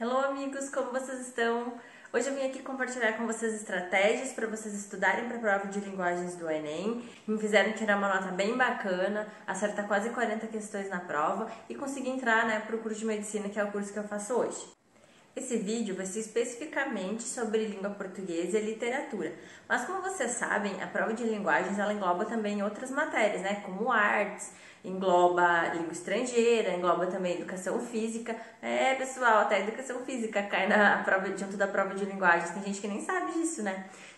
Hello amigos, como vocês estão? Hoje eu vim aqui compartilhar com vocês estratégias para vocês estudarem para a prova de linguagens do Enem. Me fizeram tirar uma nota bem bacana, acertar quase 40 questões na prova e conseguir entrar para o curso de medicina, que é o curso que eu faço hoje. Esse vídeo vai ser especificamente sobre língua portuguesa e literatura, mas como vocês sabem, a prova de linguagens ela engloba também outras matérias, como artes, engloba língua estrangeira, engloba também educação física. Pessoal, até educação física cai na prova, junto da prova de linguagens, tem gente que nem sabe disso,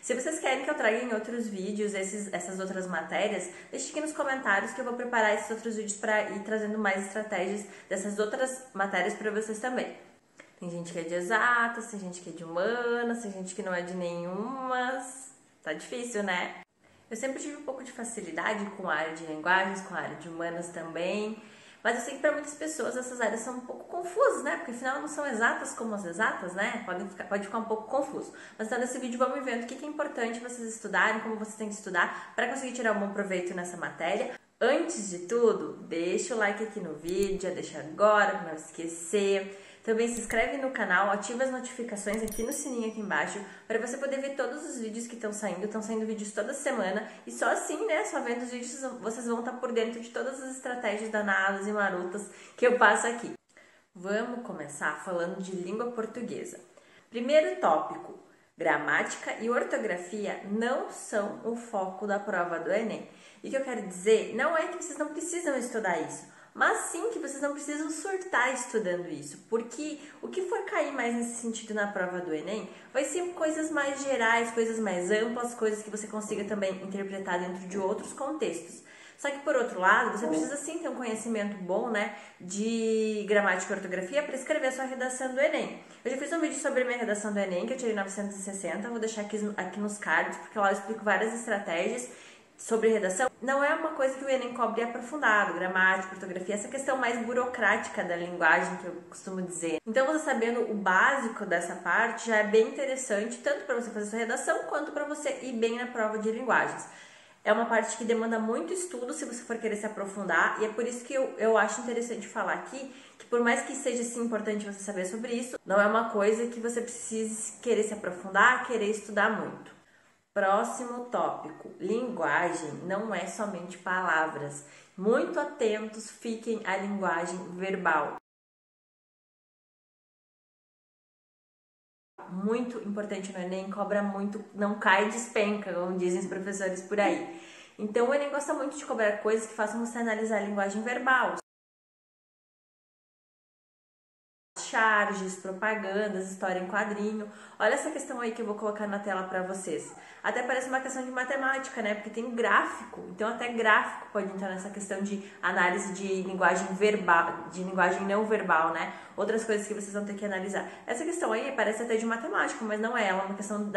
Se vocês querem que eu traga em outros vídeos essas outras matérias, deixe aqui nos comentários que eu vou preparar esses outros vídeos para ir trazendo mais estratégias dessas outras matérias para vocês também. Tem gente que é de exatas, tem gente que é de humanas, tem gente que não é de nenhumas. Tá difícil, né? Eu sempre tive um pouco de facilidade com a área de linguagens, com a área de humanas também. Mas eu sei que para muitas pessoas essas áreas são um pouco confusas, Porque afinal não são exatas como as exatas, Pode ficar um pouco confuso. Mas então nesse vídeo vamos ver o que é importante vocês estudarem, como vocês têm que estudar para conseguir tirar um bom proveito nessa matéria. Antes de tudo, deixa o like aqui no vídeo, já deixa agora para não esquecer. Também se inscreve no canal, ativa as notificações aqui no sininho aqui embaixo para você poder ver todos os vídeos que estão saindo vídeos toda semana e só assim, só vendo os vídeos vocês vão estar por dentro de todas as estratégias danadas e marotas que eu passo aqui. Vamos começar falando de língua portuguesa. Primeiro tópico, gramática e ortografia não são o foco da prova do Enem. E o que eu quero dizer não é que vocês não precisam estudar isso, mas sim que vocês não precisam surtar estudando isso, porque o que for cair mais nesse sentido na prova do Enem vai ser coisas mais gerais, coisas mais amplas, coisas que você consiga também interpretar dentro de outros contextos. Só que, por outro lado, você precisa sim ter um conhecimento bom, de gramática e ortografia para escrever a sua redação do Enem. Eu já fiz um vídeo sobre a minha redação do Enem, que eu tirei 960, vou deixar aqui nos cards, porque lá eu explico várias estratégias sobre redação. Não é uma coisa que o Enem cobre aprofundado, gramática, ortografia, essa questão mais burocrática da linguagem que eu costumo dizer. Então, você sabendo o básico dessa parte já é bem interessante, tanto para você fazer sua redação, quanto para você ir bem na prova de linguagens. É uma parte que demanda muito estudo se você for querer se aprofundar, e é por isso que eu acho interessante falar aqui, que por mais que seja sim importante você saber sobre isso, não é uma coisa que você precise querer se aprofundar, querer estudar muito. Próximo tópico, linguagem não é somente palavras. Muito atentos fiquem à linguagem verbal. Muito importante no Enem, cobra muito, não cai e despenca, como dizem os professores por aí. Então o Enem gosta muito de cobrar coisas que façam você analisar a linguagem verbal. Charges, propagandas, história em quadrinho. Olha essa questão aí que eu vou colocar na tela para vocês. Até parece uma questão de matemática, Porque tem gráfico. Então até gráfico pode entrar nessa questão de análise de linguagem verbal, de linguagem não verbal, Outras coisas que vocês vão ter que analisar. Essa questão aí parece até de matemática, mas não é. Ela é uma questão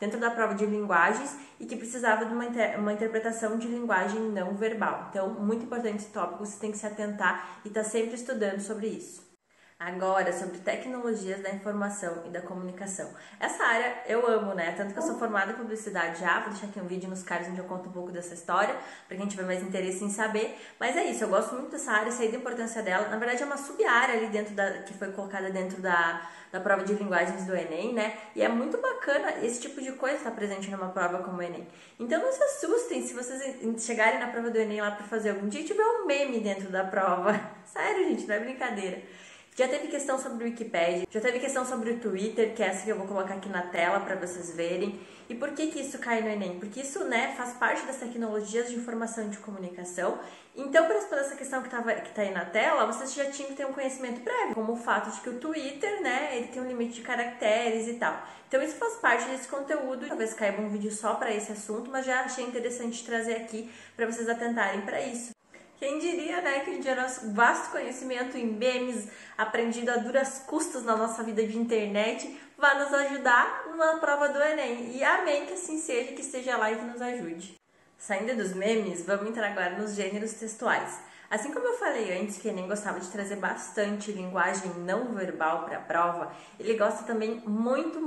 dentro da prova de linguagens e que precisava de uma interpretação de linguagem não verbal. Então, muito importante esse tópico, você tem que se atentar e estar sempre estudando sobre isso. Agora, sobre tecnologias da informação e da comunicação. Essa área eu amo, Tanto que eu sou formada em publicidade já, vou deixar aqui um vídeo nos cards onde eu conto um pouco dessa história, para quem tiver mais interesse em saber. Mas é isso, eu gosto muito dessa área, sei da importância dela. Na verdade, é uma sub-área ali dentro que foi colocada dentro da prova de linguagens do Enem, E é muito bacana esse tipo de coisa estar presente numa prova como o Enem. Então não se assustem se vocês chegarem na prova do Enem lá para fazer algum dia e tiver um meme dentro da prova. Sério, gente, não é brincadeira. Já teve questão sobre o Wikipedia, já teve questão sobre o Twitter, que é essa que eu vou colocar aqui na tela para vocês verem. E por que isso cai no Enem? Porque isso, faz parte das tecnologias de informação e de comunicação. Então, para responder essa questão que tá aí na tela, vocês já tinham que ter um conhecimento prévio, como o fato de que o Twitter, ele tem um limite de caracteres e tal. Então, isso faz parte desse conteúdo. Talvez caiba um vídeo só para esse assunto, mas já achei interessante trazer aqui para vocês atentarem para isso. Quem diria, que um dia nosso vasto conhecimento em memes, aprendido a duras custas na nossa vida de internet, vai nos ajudar numa prova do Enem. E amém que assim seja, que esteja lá e que nos ajude. Saindo dos memes, vamos entrar agora nos gêneros textuais. Assim como eu falei antes que o Enem gostava de trazer bastante linguagem não verbal para a prova, ele gosta também muito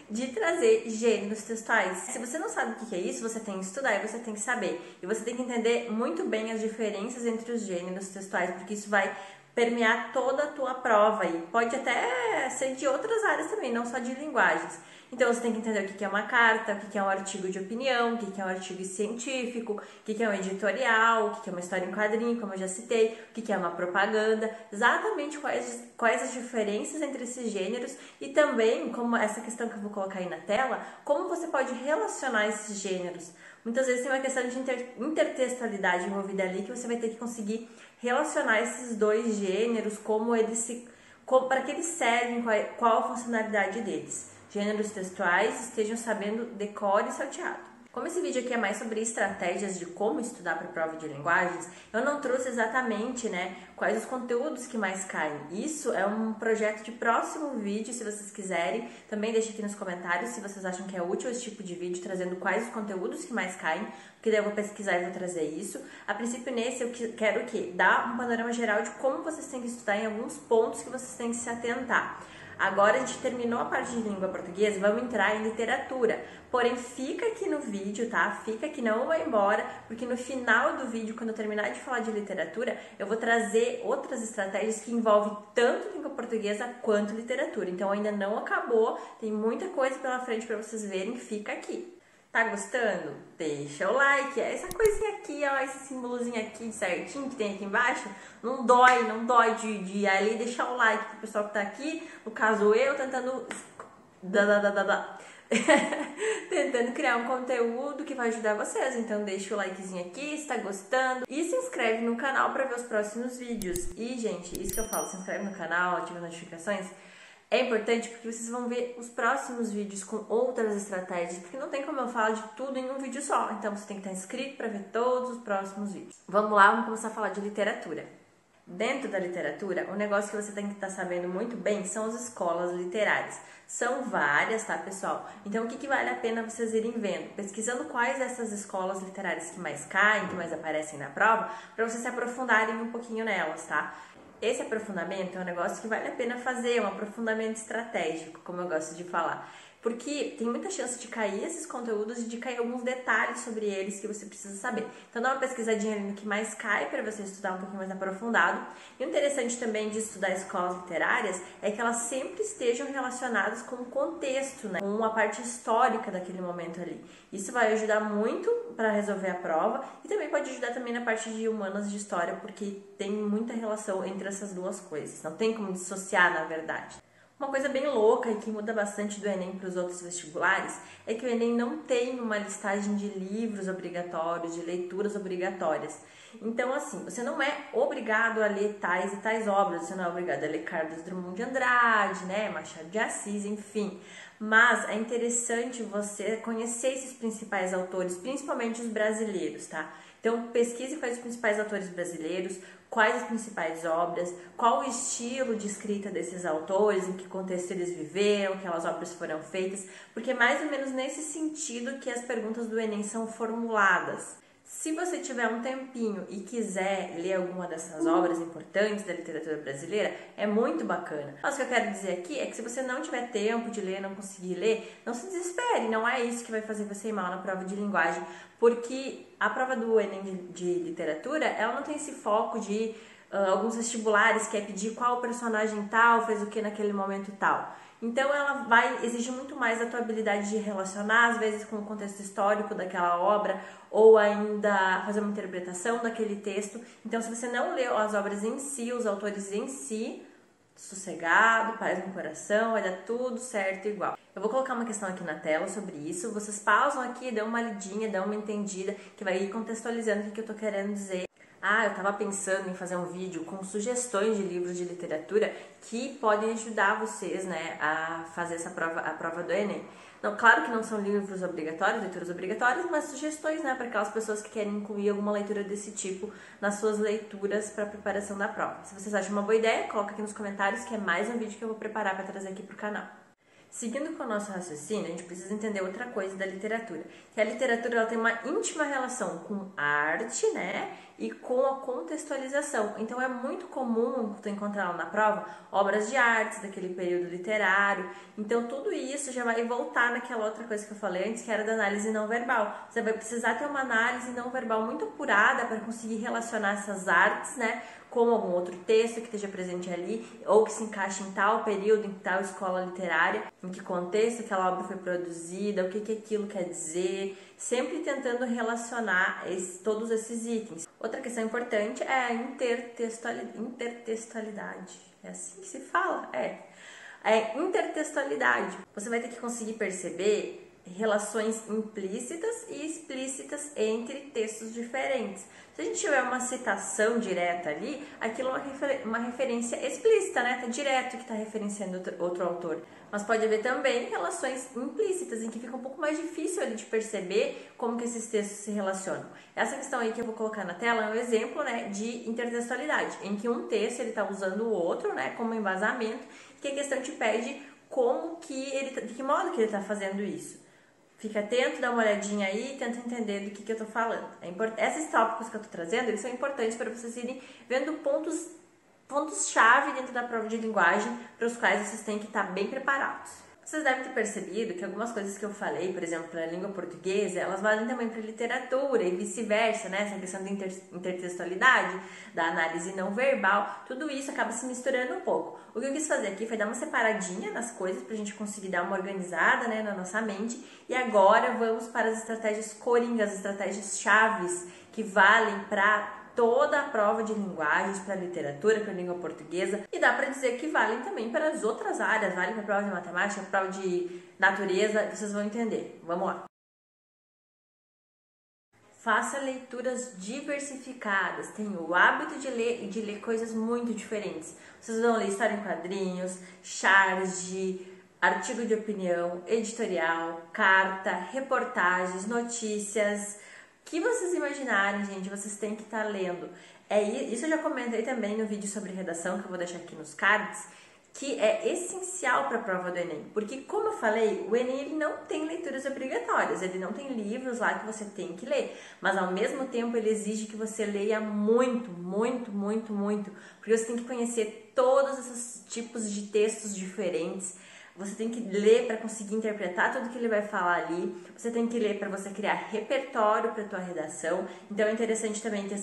de trazer gêneros textuais. Se você não sabe o que é isso, você tem que estudar e você tem que saber. E você tem que entender muito bem as diferenças entre os gêneros textuais, porque isso vai permear toda a tua prova e pode até ser de outras áreas também, não só de linguagens. Então você tem que entender o que é uma carta, o que é um artigo de opinião, o que é um artigo científico, o que é um editorial, o que é uma história em quadrinho, como eu já citei, o que é uma propaganda, exatamente quais as diferenças entre esses gêneros e também, como essa questão que eu vou colocar aí na tela, como você pode relacionar esses gêneros. Muitas vezes tem uma questão de intertextualidade envolvida ali que você vai ter que conseguir relacionar esses dois gêneros, para que eles servem, qual a funcionalidade deles. Gêneros textuais, estejam sabendo decore e salteado. Como esse vídeo aqui é mais sobre estratégias de como estudar para a prova de linguagens, eu não trouxe exatamente, quais os conteúdos que mais caem. Isso é um projeto de próximo vídeo, se vocês quiserem. Também deixe aqui nos comentários se vocês acham que é útil esse tipo de vídeo, trazendo quais os conteúdos que mais caem, porque daí eu vou pesquisar e vou trazer isso. A princípio, nesse eu quero dar um panorama geral de como vocês têm que estudar em alguns pontos que vocês têm que se atentar. Agora a gente terminou a parte de língua portuguesa, vamos entrar em literatura. Porém, fica aqui no vídeo, tá? Fica aqui, não vai embora, porque no final do vídeo, quando eu terminar de falar de literatura, eu vou trazer outras estratégias que envolvem tanto língua portuguesa quanto literatura. Então ainda não acabou, tem muita coisa pela frente para vocês verem, fica aqui. Tá gostando? Deixa o like, essa coisinha aqui, ó, esse símbolozinho aqui certinho que tem aqui embaixo, não dói de ir ali deixar o like pro pessoal que tá aqui, no caso eu tentando tentando criar um conteúdo que vai ajudar vocês, então deixa o likezinho aqui se tá gostando e se inscreve no canal para ver os próximos vídeos. E gente, isso que eu falo, se inscreve no canal, ativa as notificações. É importante porque vocês vão ver os próximos vídeos com outras estratégias, porque não tem como eu falar de tudo em um vídeo só, então você tem que estar inscrito para ver todos os próximos vídeos. Vamos lá, vamos começar a falar de literatura. Dentro da literatura, um negócio que você tem que estar sabendo muito bem são as escolas literárias. São várias, tá, pessoal? Então, o que vale a pena vocês irem vendo? Pesquisando quais dessas escolas literárias que mais caem, que mais aparecem na prova, para vocês se aprofundarem um pouquinho nelas, tá? Esse aprofundamento é um negócio que vale a pena fazer, um aprofundamento estratégico, como eu gosto de falar. Porque tem muita chance de cair esses conteúdos e de cair alguns detalhes sobre eles que você precisa saber. Então dá uma pesquisadinha ali no que mais cai para você estudar um pouquinho mais aprofundado. E o interessante também de estudar escolas literárias é que elas sempre estejam relacionadas com o contexto, com a parte histórica daquele momento ali. Isso vai ajudar muito para resolver a prova e também pode ajudar também na parte de humanas de história, porque tem muita relação entre essas duas coisas. Não tem como dissociar, na verdade. Uma coisa bem louca e que muda bastante do Enem para os outros vestibulares é que o Enem não tem uma listagem de livros obrigatórios, de leituras obrigatórias. Então, assim, você não é obrigado a ler tais e tais obras, você não é obrigado a ler Carlos Drummond de Andrade, Machado de Assis, enfim. Mas é interessante você conhecer esses principais autores, principalmente os brasileiros, tá? Então, pesquise quais os principais autores brasileiros, quais as principais obras, qual o estilo de escrita desses autores, em que contexto eles viveram, aquelas obras foram feitas, porque é mais ou menos nesse sentido que as perguntas do Enem são formuladas. Se você tiver um tempinho e quiser ler alguma dessas obras importantes da literatura brasileira, é muito bacana. Mas o que eu quero dizer aqui é que se você não tiver tempo de ler, não conseguir ler, não se desespere, não é isso que vai fazer você ir mal na prova de linguagem, porque a prova do Enem de literatura, ela não tem esse foco de alguns vestibulares que é pedir qual personagem tal fez o que naquele momento tal. Então ela vai exigir muito mais a tua habilidade de relacionar, às vezes com o contexto histórico daquela obra, ou ainda fazer uma interpretação daquele texto. Então se você não leu as obras em si, os autores em si, sossegado, paz no coração, vai dar tudo certo igual. Eu vou colocar uma questão aqui na tela sobre isso, vocês pausam aqui, dão uma lidinha, dão uma entendida, que vai ir contextualizando o que eu tô querendo dizer. Eu tava pensando em fazer um vídeo com sugestões de livros de literatura que podem ajudar vocês, a fazer a prova do Enem. Não, claro que não são livros obrigatórios, leituras obrigatórias, mas sugestões, para aquelas pessoas que querem incluir alguma leitura desse tipo nas suas leituras para a preparação da prova. Se vocês acham uma boa ideia, coloca aqui nos comentários que é mais um vídeo que eu vou preparar para trazer aqui pro canal. Seguindo com o nosso raciocínio, a gente precisa entender outra coisa da literatura, que a literatura ela tem uma íntima relação com a arte, e com a contextualização. Então é muito comum tu encontrar lá na prova obras de artes daquele período literário. Então tudo isso já vai voltar naquela outra coisa que eu falei antes, que era da análise não verbal. Você vai precisar ter uma análise não verbal muito apurada para conseguir relacionar essas artes, como algum outro texto que esteja presente ali, ou que se encaixe em tal período, em tal escola literária, em que contexto aquela obra foi produzida, o que aquilo quer dizer, sempre tentando relacionar todos esses itens. Outra questão importante é a intertextualidade. É assim que se fala? É intertextualidade. Você vai ter que conseguir perceber relações implícitas e explícitas entre textos diferentes. Se a gente tiver uma citação direta ali, aquilo é uma referência explícita, né? Tá direto que está referenciando outro autor. Mas pode haver também relações implícitas, em que fica um pouco mais difícil ali de perceber como que esses textos se relacionam. Essa questão aí que eu vou colocar na tela é um exemplo, né, de intertextualidade, em que um texto ele está usando o outro, né, como embasamento, que a questão te pede de que modo que ele está fazendo isso. Fica atento, dá uma olhadinha aí e tenta entender do que eu estou falando. Esses tópicos que eu estou trazendo, eles são importantes para vocês irem vendo pontos-chave dentro da prova de linguagem para os quais vocês têm que estar bem preparados. Vocês devem ter percebido que algumas coisas que eu falei, por exemplo, para a língua portuguesa, elas valem também para a literatura e vice-versa, né? Essa questão da intertextualidade, da análise não verbal, tudo isso acaba se misturando um pouco. O que eu quis fazer aqui foi dar uma separadinha nas coisas para a gente conseguir dar uma organizada, né, na nossa mente. E agora vamos para as estratégias coringas, as estratégias chaves que valem para toda a prova de linguagens, para a literatura, para a língua portuguesa, e dá para dizer que valem também para as outras áreas, vale para a prova de matemática, para a prova de natureza, vocês vão entender. Vamos lá. Faça leituras diversificadas, tenha o hábito de ler e de ler coisas muito diferentes. Vocês vão ler história em quadrinhos, charge, artigo de opinião, editorial, carta, reportagens, notícias. O que vocês imaginarem, gente, vocês têm que estar lendo. Isso eu já comentei também no vídeo sobre redação, que eu vou deixar aqui nos cards, que é essencial para a prova do Enem. Porque, como eu falei, o Enem ele não tem leituras obrigatórias, ele não tem livros lá que você tem que ler. Mas, ao mesmo tempo, ele exige que você leia muito, muito, muito, muito. Porque você tem que conhecer todos esses tipos de textos diferentes. Você tem que ler para conseguir interpretar tudo que ele vai falar ali. Você tem que ler para você criar repertório para a tua redação. Então é interessante também que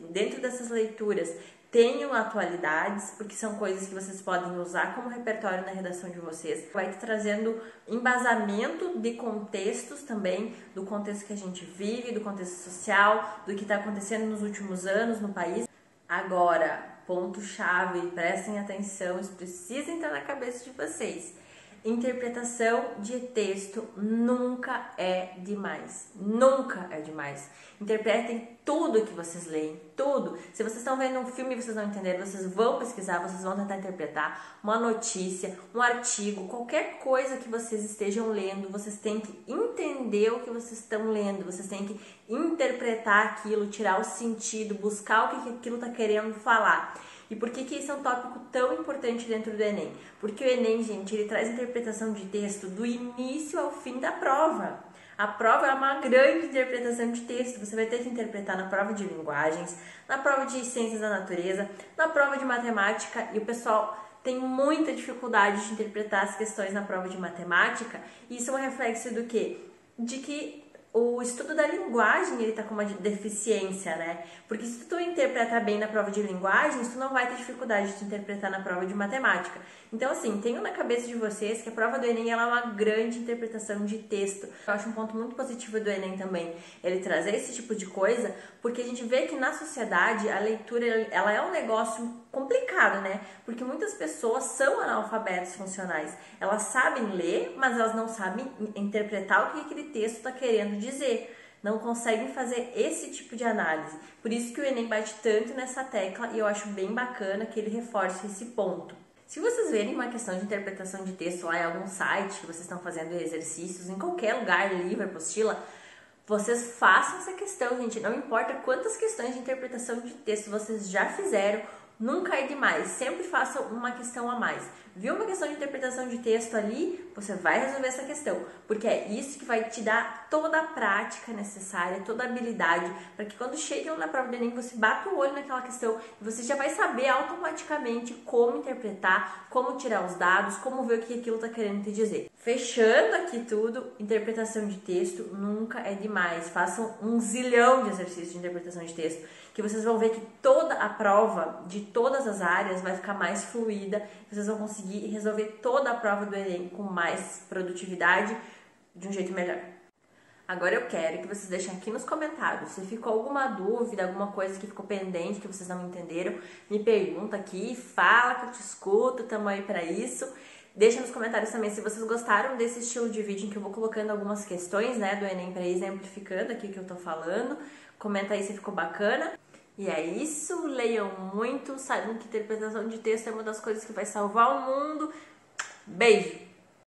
dentro dessas leituras tenham atualidades, porque são coisas que vocês podem usar como repertório na redação de vocês. Vai te trazendo embasamento de contextos também, do contexto que a gente vive, do contexto social, do que está acontecendo nos últimos anos no país. Agora, ponto-chave, prestem atenção, isso precisa entrar na cabeça de vocês. Interpretação de texto nunca é demais. Nunca é demais. Interpretem tudo que vocês leem, tudo. Se vocês estão vendo um filme e vocês não entenderam, vocês vão pesquisar, vocês vão tentar interpretar uma notícia, um artigo, qualquer coisa que vocês estejam lendo, vocês têm que entender o que vocês estão lendo, vocês têm que interpretar aquilo, tirar o sentido, buscar o que aquilo está querendo falar. E por que esse é um tópico tão importante dentro do Enem? Porque o Enem, gente, ele traz interpretação de texto do início ao fim da prova. A prova é uma grande interpretação de texto. Você vai ter que interpretar na prova de linguagens, na prova de ciências da natureza, na prova de matemática. E o pessoal tem muita dificuldade de interpretar as questões na prova de matemática. E isso é um reflexo do quê? De que o estudo da linguagem ele tá com uma deficiência, né? Porque se tu interpreta bem na prova de linguagens, tu não vai ter dificuldade de interpretar na prova de matemática. Então, assim, tenham na cabeça de vocês que a prova do Enem ela é uma grande interpretação de texto. Eu acho um ponto muito positivo do Enem também, ele trazer esse tipo de coisa, porque a gente vê que na sociedade a leitura ela é um negócio complicado, né? Porque muitas pessoas são analfabetos funcionais. Elas sabem ler, mas elas não sabem interpretar o que aquele texto está querendo dizer. Não conseguem fazer esse tipo de análise. Por isso que o Enem bate tanto nessa tecla e eu acho bem bacana que ele reforce esse ponto. Se vocês verem uma questão de interpretação de texto lá em algum site, que vocês estão fazendo exercícios, em qualquer lugar, livro, apostila, vocês façam essa questão, gente. Não importa quantas questões de interpretação de texto vocês já fizeram, nunca é demais. Sempre façam uma questão a mais. Viu uma questão de interpretação de texto ali? Você vai resolver essa questão, porque é isso que vai te dar toda a prática necessária, toda a habilidade, para que quando chegue na prova do Enem, você bata o olho naquela questão e você já vai saber automaticamente como interpretar, como tirar os dados, como ver o que aquilo está querendo te dizer. Fechando aqui tudo, interpretação de texto nunca é demais. Façam um zilhão de exercícios de interpretação de texto, que vocês vão ver que toda a prova de todas as áreas vai ficar mais fluida, vocês vão conseguir resolver toda a prova do Enem com mais produtividade, de um jeito melhor. Agora eu quero que vocês deixem aqui nos comentários se ficou alguma dúvida, alguma coisa que ficou pendente, que vocês não entenderam, me pergunta aqui, fala que eu te escuto, tamo aí pra isso. Deixa nos comentários também se vocês gostaram desse estilo de vídeo em que eu vou colocando algumas questões, né, do Enem para ir exemplificando aqui o que eu tô falando. Comenta aí se ficou bacana. E é isso, leiam muito, saibam que interpretação de texto é uma das coisas que vai salvar o mundo. Beijo!